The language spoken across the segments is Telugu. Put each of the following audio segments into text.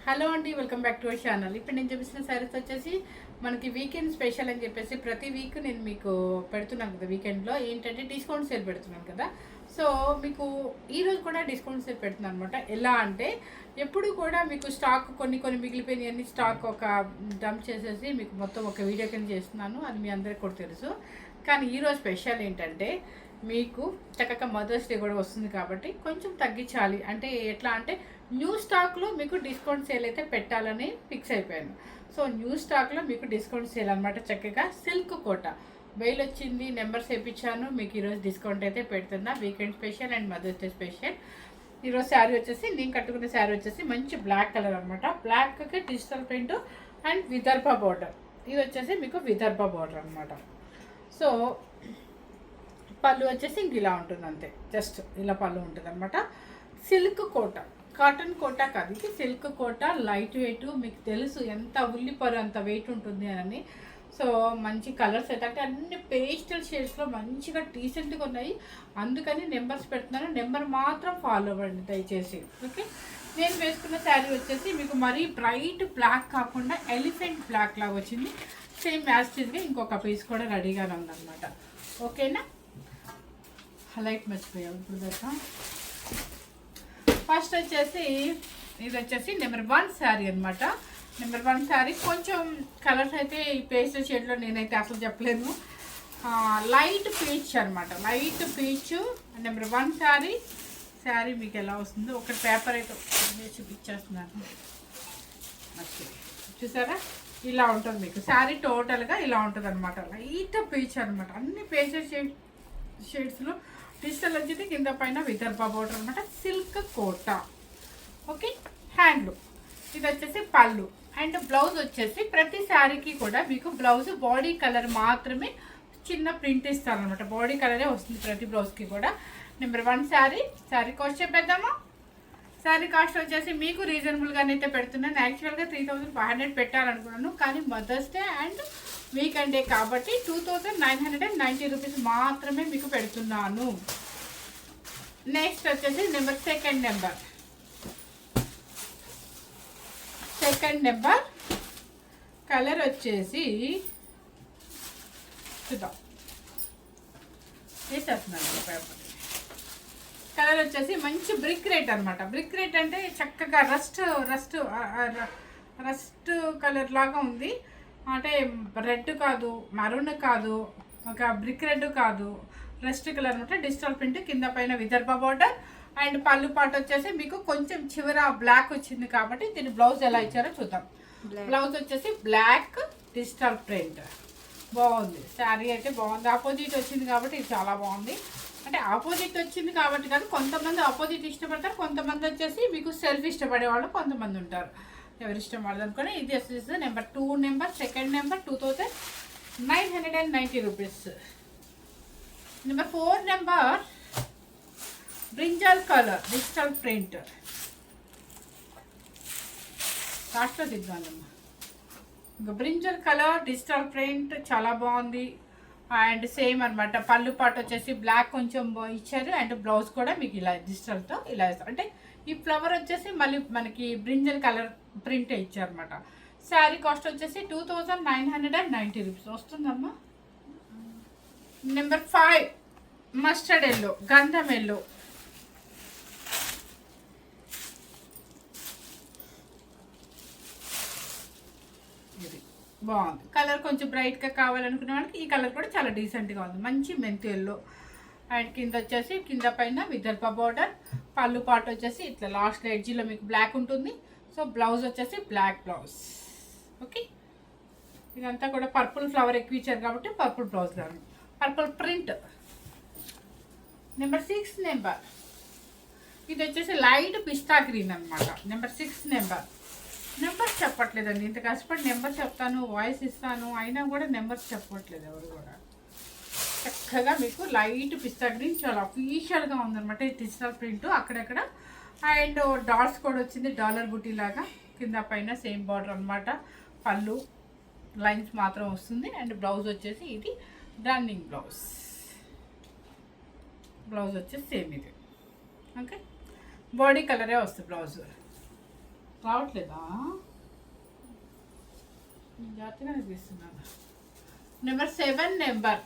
హలో అండి, welcome back to our channel. ఇప్పుడు నేను చూపిస్తున్న శారీస్ వచ్చేసి మనకి వీకెండ్ స్పెషల్ అని చెప్పేసి ప్రతి వీక్ నేను మీకు పెడుతున్నాను కదా. వీకెండ్లో ఏంటంటే డిస్కౌంట్ సేల్ పెడుతున్నాను కదా. సో మీకు ఈరోజు కూడా డిస్కౌంట్ సేల్ పెడుతున్నాను అనమాట. ఎలా అంటే ఎప్పుడు కూడా మీకు స్టాక్ కొన్ని మిగిలిపోయినాయి అన్ని స్టాక్ ఒక డంప్ చేసేసి మీకు మొత్తం ఒక వీడియో కింద చేస్తున్నాను. అది మీ అందరికీ కూడా తెలుసు. కానీ ఈరోజు స్పెషల్ ఏంటంటే మీకు చక్కగా మదర్స్ డే కూడా వస్తుంది కాబట్టి కొంచెం తగ్గించాలి. అంటే ఎట్లా అంటే న్యూ స్టాక్లో మీకు డిస్కౌంట్ సేల్ అయితే పెట్టాలని ఫిక్స్ అయిపోయాను. సో న్యూ స్టాక్లో మీకు డిస్కౌంట్ సేల్ అనమాట. చక్కగా సిల్క్ కోట బెయిల్ వచ్చింది, నెంబర్స్ వేయించాను. మీకు ఈరోజు డిస్కౌంట్ అయితే పెడుతున్నా. Weekend special and mother's day special. ఈరోజు శారీ వచ్చేసి నేను కట్టుకునే శారీ వచ్చేసి మంచి బ్లాక్ కలర్ అనమాట. బ్లాక్కి digital print and Vidarbha border. ఇది వచ్చేసి మీకు విదర్భ బార్డర్ అనమాట. సో పళ్ళు వచ్చేసి ఇంక ఇలా ఉంటుంది, అంతే. జస్ట్ ఇలా పళ్ళు ఉంటుంది అనమాట. సిల్క్ కోట, కాటన్ కోట కాదు, ఇది సిల్క్ కోట. లైట్ వెయిట్, మీకు తెలుసు ఎంత ఉల్లిపరు అంత వెయిట్ ఉంటుంది అని. సో మంచి కలర్స్ అయితే అంటే అన్ని పేస్టల్ షేడ్స్లో మంచిగా డీసెంట్గా ఉన్నాయి. అందుకని నెంబర్స్ పెడుతున్నాను. నెంబర్ మాత్రం ఫాలో అవ్వండి దయచేసి, ఓకే. నేను వేసుకున్న శారీ వచ్చేసి మీకు మరీ బ్రైట్ బ్లాక్ కాకుండా ఎలిఫెంట్ బ్లాక్ లాగా వచ్చింది. సేమ్ యాస్టీజ్గా ఇంకొక పీస్ కూడా రెడీగానే ఉందన్నమాట, ఓకేనా. లైట్ మర్చిపోయావు ఇప్పుడు దాకా. ఫస్ట్ వచ్చేసి ఇది వచ్చేసి నెంబర్ 1 శారీ అనమాట. నెంబర్ 1 శారీ కొంచెం కలర్స్ అయితే ఈ పేస్టల్ షేడ్లో నేనైతే అసలు చెప్పలేను. లైట్ పీచ్ అనమాట, light peach. Number 1 sari. Sari మీకు ఎలా వస్తుందో ఒక పేపర్ అయితే చూపించేస్తున్నాను. చూసారా, ఇలా ఉంటుంది మీకు శారీ టోటల్గా ఇలా ఉంటుంది అనమాట. లైట్ పీచ్ అనమాట. అన్ని పేస్టల్ షేడ్స్లో డిజిటల్ వచ్చేది కింద పైన విదర్భ బోర్డర్ అనమాట. సిల్క్ కోట, ఓకే. హ్యాండ్లూమ్. ఇది వచ్చేసి పళ్ళు అండ్ బ్లౌజ్ వచ్చేసి ప్రతి శారీకి కూడా మీకు బ్లౌజ్ బాడీ కలర్ మాత్రమే చిన్న ప్రింట్ ఇస్తాను అనమాట. బాడీ కలరే వస్తుంది ప్రతి బ్లౌజ్కి కూడా. నెంబర్ 1 శారీ. శారీ కాస్ట్ చెప్పేద్దామా. శారీ కాస్ట్ వచ్చేసి మీకు రీజనబుల్గానైతే పెడుతున్నాను. యాక్చువల్గా 3500 పెట్టాలనుకున్నాను, కానీ mothers day and weekend day కాబట్టి 2990 రూపీస్ మాత్రమే మీకు పెడుతున్నాను. నెక్స్ట్ వచ్చేసి సెకండ్ నెంబర్ కలర్ వచ్చేసి చూద్దాం, వేసేస్తున్నాను పేపర్. కలర్ వచ్చేసి మంచి బ్రిక్ రెడ్ అనమాట. బ్రిక్ రెడ్ అంటే చక్కగా రస్ట్ కలర్ లాగా ఉంది. అంటే రెడ్ కాదు, మరూన్ కాదు, ఒక బ్రిక్ రెడ్ కాదు, రస్ట్ కలర్ అనమాట. డిజిటల్ ప్రింట్ కింద పైన విదర్భ బార్డర్ అండ్ పళ్ళు పాట వచ్చేసి మీకు కొంచెం చివర బ్లాక్ వచ్చింది కాబట్టి దీని బ్లౌజ్ ఎలా ఇచ్చారో చూద్దాం. బ్లౌజ్ వచ్చేసి బ్లాక్ డిజిటల్ ప్రింట్. బాగుంది శారీ అయితే, బాగుంది. ఆపోజిట్ వచ్చింది కాబట్టి ఇది చాలా బాగుంది. అంటే ఆపోజిట్ వచ్చింది కాబట్టి కాదు, కొంతమంది ఆపోజిట్ ఇష్టపడతారు, కొంతమంది వచ్చేసి మీకు సెల్ఫ్ ఇష్టపడే వాళ్ళు కొంతమంది ఉంటారు. ఎవరి ఇష్టం వాళ్ళు అనుకుని. ఇది వచ్చేసి number 2 second number 2990 rupees. Number 4 brinjal colour digital print. లాస్ట్లో దిద్దానమ్మా. ఇంకా బ్రింజల్ కలర్ డిజిటల్ ప్రింట్ చాలా బాగుంది. అండ్ సేమ్ అనమాట. పళ్ళు పాటు వచ్చేసి బ్లాక్ కొంచెం ఇచ్చారు అండ్ బ్లౌజ్ కూడా మీకు ఇలా డిజిటల్తో ఇలా ఇస్తారు. అంటే ఈ ఫ్లవర్ వచ్చేసి మళ్ళీ మనకి బ్రింజల్ కలర్ ప్రింటే ఇచ్చారనమాట. శారీ కాస్ట్ వచ్చేసి 2990 రూపీస్ వస్తుందమ్మా. నెంబర్ 5 మస్టర్డ్ ఎల్లో, గంధం ఎల్లో. ఇది బాగుంది కలర్. కొంచెం బ్రైట్గా కావాలనుకునే వాళ్ళకి ఈ కలర్ కూడా చాలా డీసెంట్గా ఉంది. మంచి మెంతి ఎల్లో. అండ్ కింద వచ్చేసి కింద పైన విదర్భ బార్డర్. పళ్ళు పాటు వచ్చేసి ఇట్లా లాస్ట్ ఎడ్జీలో మీకు బ్లాక్ ఉంటుంది. సో బ్లౌజ్ వచ్చేసి బ్లాక్ బ్లౌజ్, ఓకే. ఇదంతా కూడా పర్పుల్ ఫ్లవర్ ఎక్కువ ఇచ్చారు కాబట్టి పర్పుల్ బ్లౌజ్ కానీ పర్పుల్ ప్రింట్. నెంబర్ 6 ఇది వచ్చేసి లైట్ పిస్తా గ్రీన్ అనమాట. నెంబర్ 6 నెంబర్స్ చెప్పట్లేదండి. ఇంత కష్టపడి నెంబర్ చెప్తాను, వాయిస్ ఇస్తాను, అయినా కూడా నెంబర్స్ చెప్పట్లేదు ఎవరు కూడా. చక్కగా మీకు లైట్ పిస్తా గ్రీన్ చాలా అఫీషియల్గా ఉందన్నమాట. ఈ డిజిటల్ ప్రింట్ అక్కడక్కడ అండ్ డాట్స్ కూడా వచ్చింది, డాలర్ బుటీ లాగా. కింద పైన సేమ్ బార్డర్ అనమాట. పళ్ళు లైన్స్ మాత్రం వస్తుంది అండ్ బ్లౌజ్ వచ్చేసి ఇది రన్నింగ్ బ్లౌజ్ వచ్చేసి సేమ్ ఇది, ఓకే. బాడీ కలరే వస్తుంది బ్లౌజ్, రావట్లేదా? జాగ్రత్తగానే తీస్తున్నాను. నెంబర్ 7 నెంబర్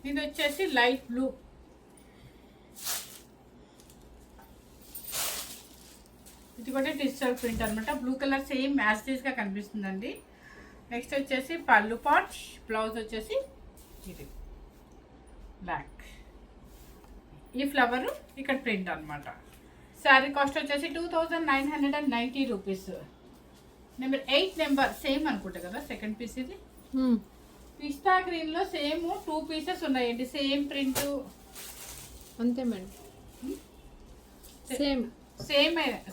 ఇది వచ్చేసి లైట్ బ్లూ. ఇది కూడా డిజిటల్ ప్రింట్ అనమాట. బ్లూ కలర్ సేమ్ యాస్టీస్గా కనిపిస్తుందండి. నెక్స్ట్ వచ్చేసి పళ్ళు పాట్, బ్లౌజ్ వచ్చేసి ఇది బ్లాక్. ఈ ఫ్లవరు ఇక్కడ ప్రింట్ అనమాట. శారీ కాస్ట్ వచ్చేసి 2990 రూపీస్. నెంబర్ 8 నెంబర్ సేమ్ అనుకుంటా కదా సెకండ్ పీస్. ఇది పిస్తా గ్రీన్లో సేమ్ 2 పీసెస్ ఉన్నాయండి. సేమ్ ప్రింట్ అంతే మేడం.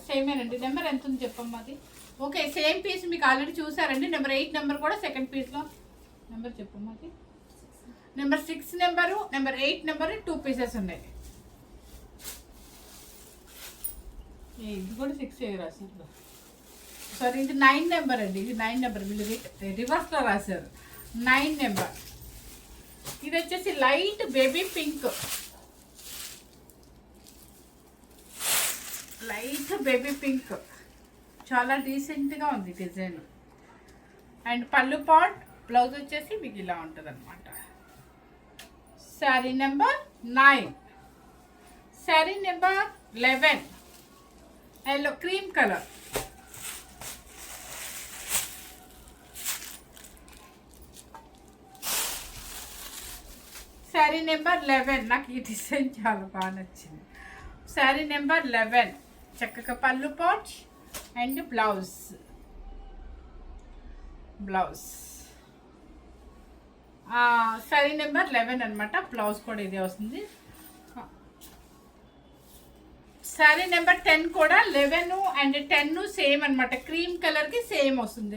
సేమేనండి. నెంబర్ ఎంత ఉంది చెప్పమ్మా అది. ఓకే, సేమ్ పీస్ మీకు ఆల్రెడీ చూసారండి. నెంబర్ 8 నెంబర్ కూడా సెకండ్ పీస్లో. నెంబర్ చెప్పమ్మా అది. Number 6 number, number 8 number 2 pieces ఉన్నాయి. ఇది కూడా 6 రాశారు. సారీ, ఇది 9 నెంబర్ అండి. ఇది 9 నెంబర్. వీళ్ళు రివర్స్లో రాశారు. 9 నెంబర్. ఇది వచ్చేసి లైట్ బేబీ పింక్. చాలా డీసెంట్గా ఉంది డిజైన్. అండ్ పళ్ళు పాట్, బ్లౌజ్ వచ్చేసి మీకు ఇలా ఉంటుంది అనమాట. Sari number 9. Sari number 11 yellow cream colour. Sari number 11. నాకు ఈ డిజైన్ చాలా బాగా నచ్చింది. శారీ నెంబర్ 11 చక్కగా పళ్ళు పాట్ అండ్ బ్లౌజ్. శారీ నెంబర్ 11 అనమాట. బ్లౌజ్ కూడా ఇదే వస్తుంది. శారీ నెంబర్ 10 కూడా 11 అండ్ 10 సేమ్ అనమాట. క్రీమ్ కలర్కి సేమ్ వస్తుంది.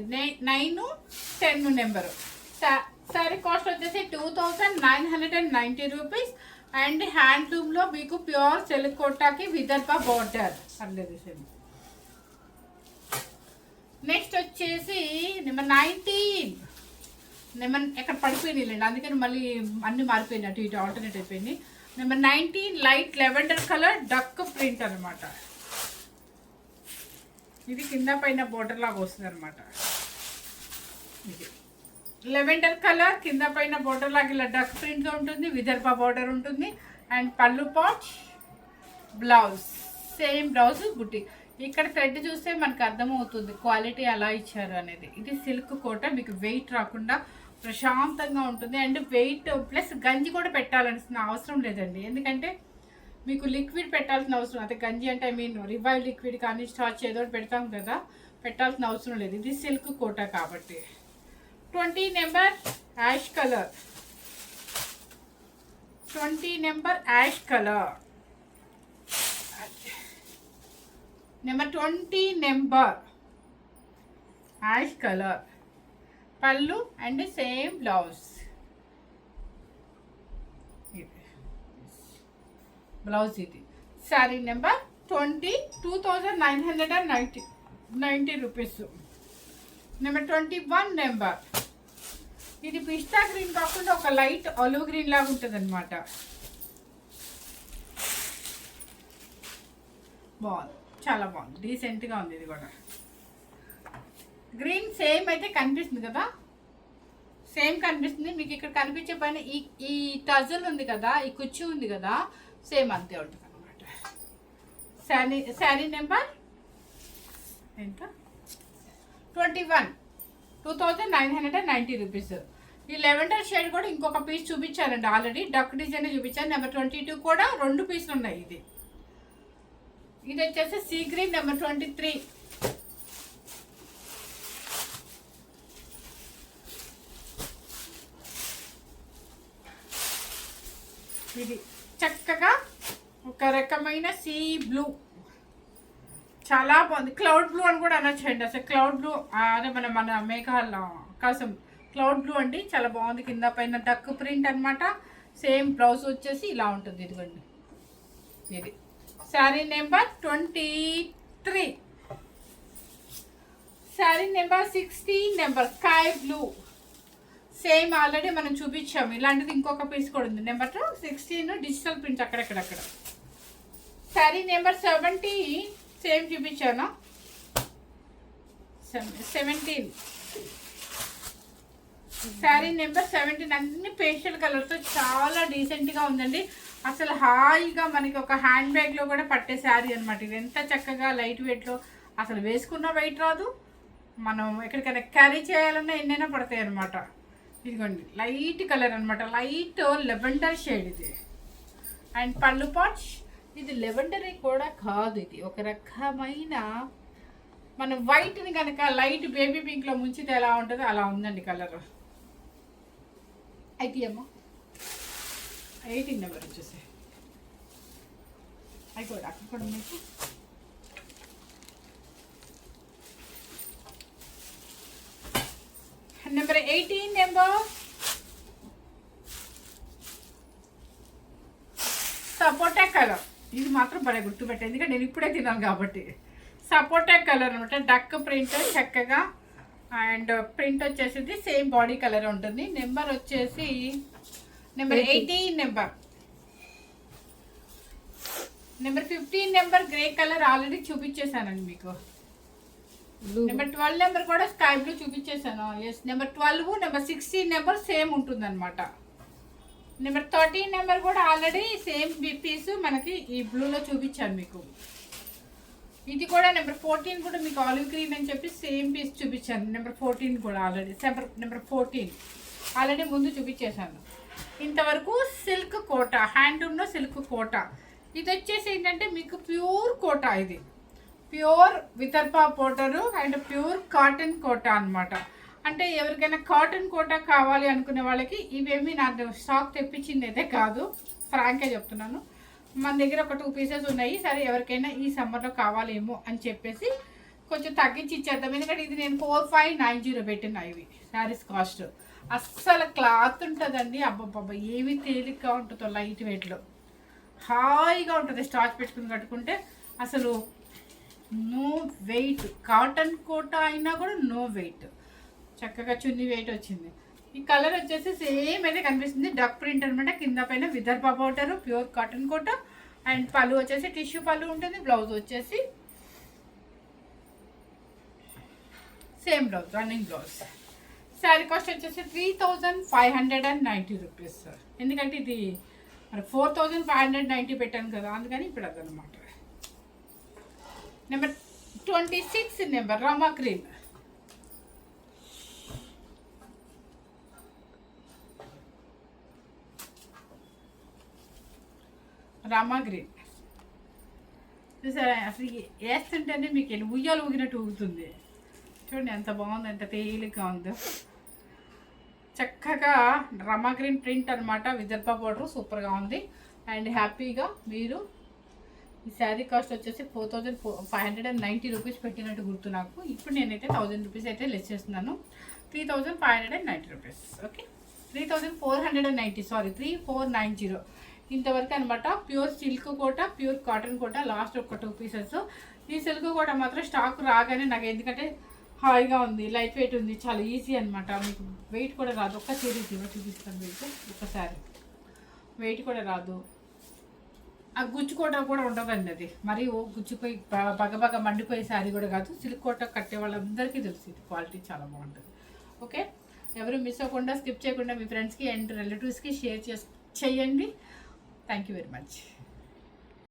9, 10 నెంబరు. శారీ కాస్ట్ వచ్చేసి 2990 రూపీస్. అండ్ హ్యాండ్లూమ్లో మీకు ప్యూర్ సిల్క్ కోటాకి విదర్భ బార్డర్ పర్లేదు. నెక్స్ట్ వచ్చేసి నెంబర్ 19. నెంబర్ ఎక్కడ పడిపోయినాయి, అందుకని మళ్ళీ అన్నీ మారిపోయినాయి, అటు ఇటు ఆల్టర్నేట్ అయిపోయింది. Number 19 light lavender colour duck print అనమాట. ఇది కింద పైన బోర్డర్ లాగా వస్తుంది అనమాట. ఇది లెవెండర్ కలర్ కింద పైన బోర్డర్ లాగా ఇలా డక్ ప్రింట్గా ఉంటుంది. విదర్భ బోర్డర్ ఉంటుంది. అండ్ పళ్ళు పాట్, బ్లౌజ్ సేమ్ బ్లౌజ్ బుట్టి. ఇక్కడ థ్రెడ్ చూస్తే మనకు అర్థమవుతుంది క్వాలిటీ ఎలా ఇచ్చారు అనేది. ఇది సిల్క్ కోట, మీకు వెయిట్ రాకుండా ప్రశాంతంగా ఉంటుంది. అండ్ వెయిట్ ప్లస్ గంజి కూడా పెట్టాల్సిన అవసరం లేదండి. ఎందుకంటే మీకు లిక్విడ్ పెట్టాల్సిన అవసరం, అదే గంజి అంటే ఐ మీన్ రివైవ్ లిక్విడ్ కానీ స్టార్చ్ ఏదో పెడతాం కదా, పెట్టాల్సిన అవసరం లేదు. ఇది సిల్క్ కోట కాబట్టి. 20 number ash colour. 20 number ash colour. Number 20 number ash colour. పళ్ళు అండ్ సేమ్ బ్లౌజ్. ఇది sari number 20, 2990 rupees. Number 21 number. ఇది పిస్తా గ్రీన్ కాకుండా ఒక లైట్ ఆలివ్ గ్రీన్ లాగా ఉంటుంది అనమాట. బాగుంది, చాలా బాగుంది, డీసెంట్గా ఉంది. ఇది కూడా గ్రీన్ సేమ్ అయితే కనిపిస్తుంది కదా, సేమ్ కనిపిస్తుంది మీకు. ఇక్కడ కనిపించే పైన ఈ టజల్ ఉంది కదా, ఈ కుచ్చు ఉంది కదా, సేమ్ అంతే ఉంటుంది అనమాట. శారీ నెంబర్ ఎంత? 21, 2990 రూపీస్. ఈ లెవెండర్ షేడ్ కూడా ఇంకొక పీస్ చూపించారండి ఆల్రెడీ. డక్ డిజైన్ చూపించాను. నెంబర్ 22 కూడా 2 పీసులు ఉన్నాయి. ఇది వచ్చేసి సీ గ్రీన్ నెంబర్ 23. ఇది చక్కగా ఒక రకమైన సీ బ్లూ, చాలా బాగుంది. క్లౌడ్ బ్లూ అని కూడా అనొచ్చండి. అసలు క్లౌడ్ బ్లూ అదే మన మేఘాల కోసం క్లౌడ్ బ్లూ అండి. చాలా బాగుంది. కింద పైన డక్ ప్రింట్ అనమాట. సేమ్ బ్లౌజ్ వచ్చేసి ఇలా ఉంటుంది. ఇదిగోండి, ఇది sari number 23. Sari number 16 number sky blue. Same already మనం చూపించాము. ఇలాంటిది ఇంకొక పీస్ కూడా ఉంది. నెంబర్ 16 డిజిటల్ ప్రింట్ అక్కడక్కడక్కడ. శారీ నెంబర్ 70 సేమ్ చూపించాను. 17 శారీ నెంబర్ 17 అన్ని పేస్టల్ కలర్తో చాలా డీసెంట్గా ఉందండి. అసలు హాయిగా మనకి ఒక హ్యాండ్ బ్యాగ్లో కూడా పట్టే శారీ అనమాట. ఇది ఎంత చక్కగా లైట్ వెయిట్లో, అసలు వేసుకున్న వెయిట్ రాదు. మనం ఎక్కడికైనా క్యారీ చేయాలన్నా ఎన్నైనా పడతాయి అనమాట. ఇదిగోండి లైట్ కలర్ అనమాట, లైట్ లెవెండర్ షేడ్ ఇది. అండ్ పళ్ళు పాట్స్ ఇది లెవెండర్ కూడా కాదు, ఇది ఒక రకమైన మనం వైట్ని కనుక లైట్ బేబీ పింక్లో ముంచితే ఎలా ఉంటుందో అలా ఉందండి కలర్. అయితే అమ్మా 18 నెంబర్ వచ్చేసి అయిపోయి అక్కడ కూడా మీకు నెంబర్ 18 నెంబర్ సపోటా కలర్. ఇది మాత్రం భలే గుర్తుపెట్టే, ఎందుకంటే నేను ఇప్పుడే తిన్నాను కాబట్టి. సపోటా కలర్ అనమాట, డక్ ప్రింట్ చక్కగా. అండ్ ప్రింట్ వచ్చేసి సేమ్ బాడీ కలర్ ఉంటుంది. నెంబర్ వచ్చేసి number 18 number 15 number grey colour already చూపించేశానండి మీకు. నెంబర్ 12 నెంబర్ కూడా స్కై బ్లూ చూపించేశాను. Yes, number 12 number 16 number same ఉంటుంది అనమాట. నెంబర్ 13 నెంబర్ కూడా ఆల్రెడీ సేమ్ పీస్ మనకి ఈ బ్లూలో చూపించాను మీకు. ఇది కూడా నెంబర్ 14 కూడా మీకు ఆలివ్ గ్రీన్ అని చెప్పి సేమ్ పీస్ చూపించాను. నెంబర్ 14 కూడా ఆల్రెడీ నెంబర్ 14 ఆల్రెడీ ముందు చూపించేశాను. ఇంతవరకు సిల్క్ కోట, హ్యాండ్లూమ్లో సిల్క్ కోట. ఇది వచ్చేసి ఏంటంటే మీకు ప్యూర్ కోట, ఇది pure Vidarbha powder and pure cotton Kota అనమాట. అంటే ఎవరికైనా కాటన్ కోట కావాలి అనుకునే వాళ్ళకి ఇవేమి నా స్టాక్ తెప్పించింది అయితే కాదు, ఫ్రాంక్గా చెప్తున్నాను. మన దగ్గర ఒక 2 పీసెస్ ఉన్నాయి. సరే ఎవరికైనా ఈ సమ్మర్లో కావాలేమో అని చెప్పేసి కొంచెం తగ్గించి ఇచ్చేద్దాం. ఎందుకంటే ఇది నేను 4590 పెట్టిన ఇవి శారీస్ కాస్ట్. అస్సలు క్లాత్ ఉంటుందండి, అబ్బబ్బబ్బా ఏమి తేలిగ్గా ఉంటుందో, లైట్ వెయిట్లో హాయిగా ఉంటుంది. స్టార్చ్ పెట్టుకుని కట్టుకుంటే అసలు నో వెయిట్. కాటన్ కోట అయినా కూడా నో వెయిట్, చక్కగా చున్నీ వెయిట్ వచ్చింది. ఈ కలర్ వచ్చేసి సేమ్ అయితే కనిపిస్తుంది, డక్ ప్రింట్ అనమాట. కింద పైన Vidarbha powder pure cotton Kota. And పళ్ళు వచ్చేసి టిష్యూ పళ్ళు ఉంటుంది. బ్లౌజ్ వచ్చేసి same blouse, running blouse. Sari cost వచ్చేసి 3590 రూపీస్. ఎందుకంటే ఇది మరి 4590 పెట్టాను కదా, అందుకని ఇప్పుడు అదనమాట. Number 26 number Rama green. Rama green చూసారా, అసలు వేస్తుంటేనే మీకు ఉయ్యాలు ఊగినట్టు ఊగుతుంది. చూడండి ఎంత బాగుంది, ఎంత తేలిగ్గా ఉందో. చక్కగా రామా గ్రీన్ ప్రింట్ అనమాట, విదర్భ పౌడర్ సూపర్గా ఉంది. అండ్ హ్యాపీగా మీరు ఈ శారీ కాస్ట్ వచ్చేసి 4590 రూపీస్ పెట్టినట్టు గుర్తు నాకు. ఇప్పుడు నేనైతే 1000 రూపీస్ అయితే లెస్ చేస్తున్నాను. 3590 రూపీస్. ఓకే, 3490, సారీ 3490 ఇంతవరకు అనమాట. ప్యూర్ సిల్క్ కోట, ప్యూర్ కాటన్ కోట, లాస్ట్ ఒక 2 పీసెస్. ఈ సిల్క్ కోట మాత్రం స్టాక్ రాగానే నాకు, ఎందుకంటే హాయిగా ఉంది, లైట్ వెయిట్ ఉంది, చాలా ఈజీ అనమాట. మీకు వెయిట్ కూడా రాదు. ఒక్క సిరీస్ చూపిస్తాను మీకు, ఒక్కసారి వెయిట్ కూడా రాదు. ఆ గుచ్చుకోవడం కూడా ఉండదండి, అది మరి గుచ్చిపోయి బగబగ మండిపోయే శారీ కూడా కాదు. సిల్క్ కోట కట్టే వాళ్ళందరికీ తెలుసు ఇది క్వాలిటీ చాలా బాగుంటుంది. ఓకే, ఎవరు మిస్ అవ్వకుండా, స్కిప్ చేయకుండా మీ ఫ్రెండ్స్కి అండ్ రిలేటివ్స్కి షేర్ చేయండి. Thank you very much.